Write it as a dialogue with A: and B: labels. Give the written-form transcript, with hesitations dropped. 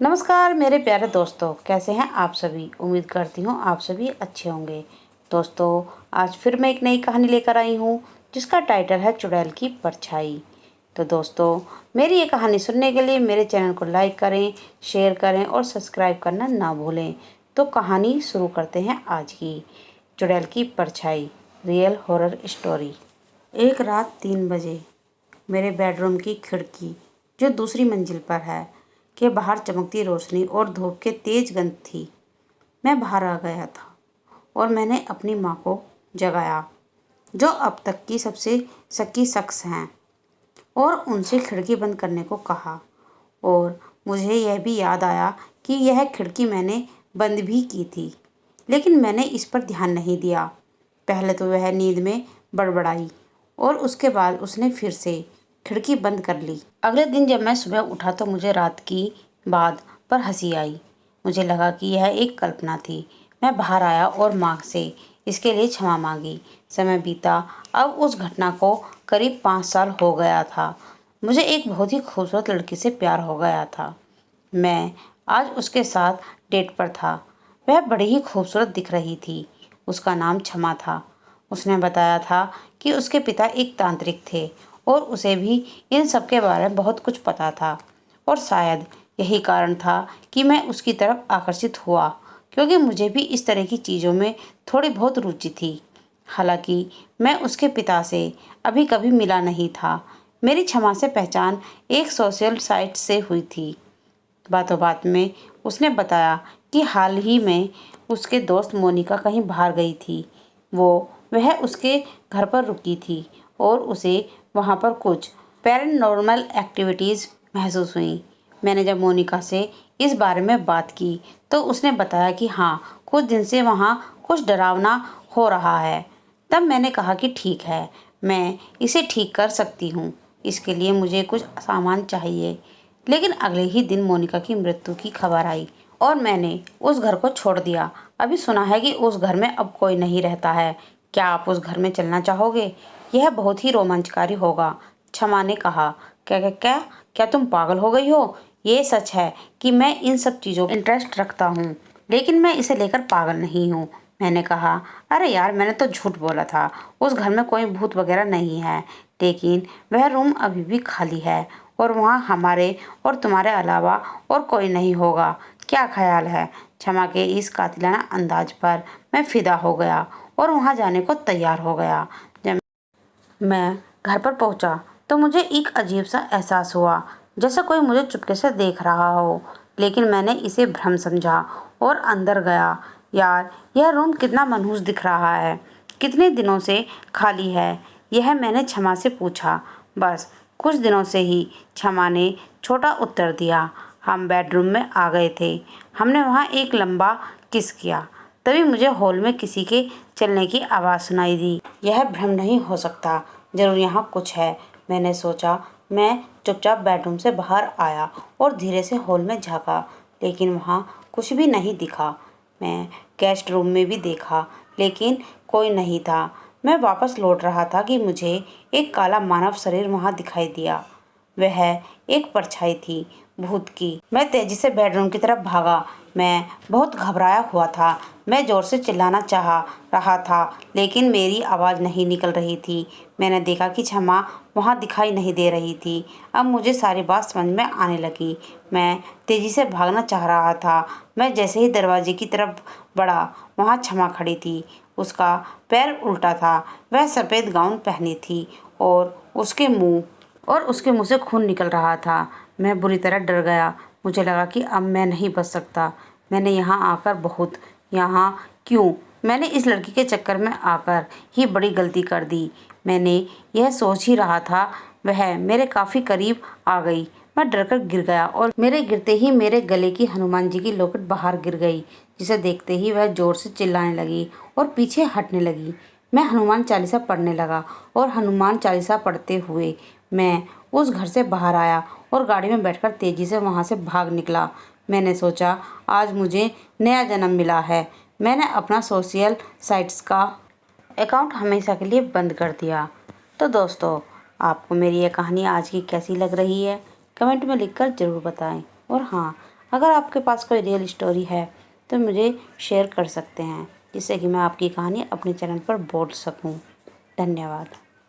A: नमस्कार मेरे प्यारे दोस्तों, कैसे हैं आप सभी। उम्मीद करती हूँ आप सभी अच्छे होंगे। दोस्तों, आज फिर मैं एक नई कहानी लेकर आई हूँ जिसका टाइटल है चुड़ैल की परछाई। तो दोस्तों, मेरी ये कहानी सुनने के लिए मेरे चैनल को लाइक करें, शेयर करें और सब्सक्राइब करना ना भूलें। तो कहानी शुरू करते हैं आज की। चुड़ैल की परछाई, रियल हॉरर स्टोरी। एक रात 3 बजे मेरे बेडरूम की खिड़की, जो दूसरी मंजिल पर है, के बाहर चमकती रोशनी और धूप के तेज गंध थी। मैं बाहर आ गया था और मैंने अपनी माँ को जगाया, जो अब तक की सबसे शक्की शख्स हैं, और उनसे खिड़की बंद करने को कहा। और मुझे यह भी याद आया कि यह खिड़की मैंने बंद भी की थी, लेकिन मैंने इस पर ध्यान नहीं दिया। पहले तो वह नींद में बड़बड़ाई और उसके बाद उसने फिर से खिड़की बंद कर ली। अगले दिन जब मैं सुबह उठा तो मुझे रात की बात पर हंसी आई। मुझे लगा कि यह एक कल्पना थी। मैं बाहर आया और माँ से इसके लिए क्षमा मांगी। समय बीता। अब उस घटना को करीब 5 साल हो गया था। मुझे एक बहुत ही खूबसूरत लड़की से प्यार हो गया था। मैं आज उसके साथ डेट पर था। वह बड़ी ही खूबसूरत दिख रही थी। उसका नाम क्षमा था। उसने बताया था कि उसके पिता एक तांत्रिक थे और उसे भी इन सब के बारे में बहुत कुछ पता था। और शायद यही कारण था कि मैं उसकी तरफ आकर्षित हुआ, क्योंकि मुझे भी इस तरह की चीज़ों में थोड़ी बहुत रुचि थी। हालांकि मैं उसके पिता से अभी कभी मिला नहीं था। मेरी क्षमा से पहचान एक सोशल साइट से हुई थी। बातों बात में उसने बताया कि हाल ही में उसके दोस्त मोनिका कहीं बाहर गई थी। वह उसके घर पर रुकी थी और उसे वहाँ पर कुछ पैरानॉर्मल एक्टिविटीज़ महसूस हुई। मैंने जब मोनिका से इस बारे में बात की तो उसने बताया कि हाँ, कुछ दिन से वहाँ कुछ डरावना हो रहा है। तब मैंने कहा कि ठीक है, मैं इसे ठीक कर सकती हूँ। इसके लिए मुझे कुछ सामान चाहिए। लेकिन अगले ही दिन मोनिका की मृत्यु की खबर आई और मैंने उस घर को छोड़ दिया। अभी सुना है कि उस घर में अब कोई नहीं रहता है। क्या आप उस घर में चलना चाहोगे? यह बहुत ही रोमांचकारी होगा, क्षमा ने कहा। क्या क्या क्या क्या तुम पागल हो गई हो? ये सच है कि मैं इन सब चीज़ों में इंटरेस्ट रखता हूँ, लेकिन मैं इसे लेकर पागल नहीं हूँ। मैंने कहा, अरे यार, मैंने तो झूठ बोला था। उस घर में कोई भूत वगैरह नहीं है, लेकिन वह रूम अभी भी खाली है और वहाँ हमारे और तुम्हारे अलावा और कोई नहीं होगा। क्या ख्याल है? क्षमा के इस कातिलाना अंदाज पर मैं फिदा हो गया और वहाँ जाने को तैयार हो गया। जब मैं घर पर पहुँचा तो मुझे एक अजीब सा एहसास हुआ, जैसे कोई मुझे चुपके से देख रहा हो। लेकिन मैंने इसे भ्रम समझा और अंदर गया। यार, यह रूम कितना मनहूस दिख रहा है। कितने दिनों से खाली है? यह मैंने क्षमा से पूछा। बस कुछ दिनों से ही, क्षमा ने छोटा उत्तर दिया। हम बेडरूम में आ गए थे। हमने वहाँ एक लंबा किस किया। तभी मुझे हॉल में किसी के चलने की आवाज़ सुनाई दी। यह भ्रम नहीं हो सकता, जरूर यहाँ कुछ है, मैंने सोचा। मैं चुपचाप बेडरूम से बाहर आया और धीरे से हॉल में झांका, लेकिन वहाँ कुछ भी नहीं दिखा। मैं गेस्ट रूम में भी देखा, लेकिन कोई नहीं था। मैं वापस लौट रहा था कि मुझे एक काला मानव शरीर वहाँ दिखाई दिया। वह एक परछाई थी, भूत की। मैं तेजी से बेडरूम की तरफ भागा। मैं बहुत घबराया हुआ था। मैं जोर से चिल्लाना चाह रहा था, लेकिन मेरी आवाज़ नहीं निकल रही थी। मैंने देखा कि क्षमा वहाँ दिखाई नहीं दे रही थी। अब मुझे सारी बात समझ में आने लगी। मैं तेज़ी से भागना चाह रहा था। मैं जैसे ही दरवाजे की तरफ बढ़ा, वहाँ क्षमा खड़ी थी। उसका पैर उल्टा था। वह सफ़ेद गाउन पहनी थी और उसके मुंह से खून निकल रहा था। मैं बुरी तरह डर गया। मुझे लगा कि अब मैं नहीं बच सकता। मैंने यहाँ क्यों? मैंने इस लड़की के चक्कर में आकर ही बड़ी गलती कर दी। मैंने यह सोच ही रहा था, वह मेरे काफ़ी करीब आ गई। मैं डरकर गिर गया और मेरे गिरते ही मेरे गले की हनुमान जी की लॉकेट बाहर गिर गई, जिसे देखते ही वह जोर से चिल्लाने लगी और पीछे हटने लगी। मैं हनुमान चालीसा पढ़ने लगा और हनुमान चालीसा पढ़ते हुए मैं उस घर से बाहर आया और गाड़ी में बैठकर तेज़ी से वहाँ से भाग निकला। मैंने सोचा, आज मुझे नया जन्म मिला है। मैंने अपना सोशल साइट्स का अकाउंट हमेशा के लिए बंद कर दिया। तो दोस्तों, आपको मेरी ये कहानी आज की कैसी लग रही है? कमेंट में लिखकर ज़रूर बताएं। और हाँ, अगर आपके पास कोई रियल स्टोरी है तो मुझे शेयर कर सकते हैं, जिससे कि मैं आपकी कहानी अपने चैनल पर बोल सकूं। धन्यवाद।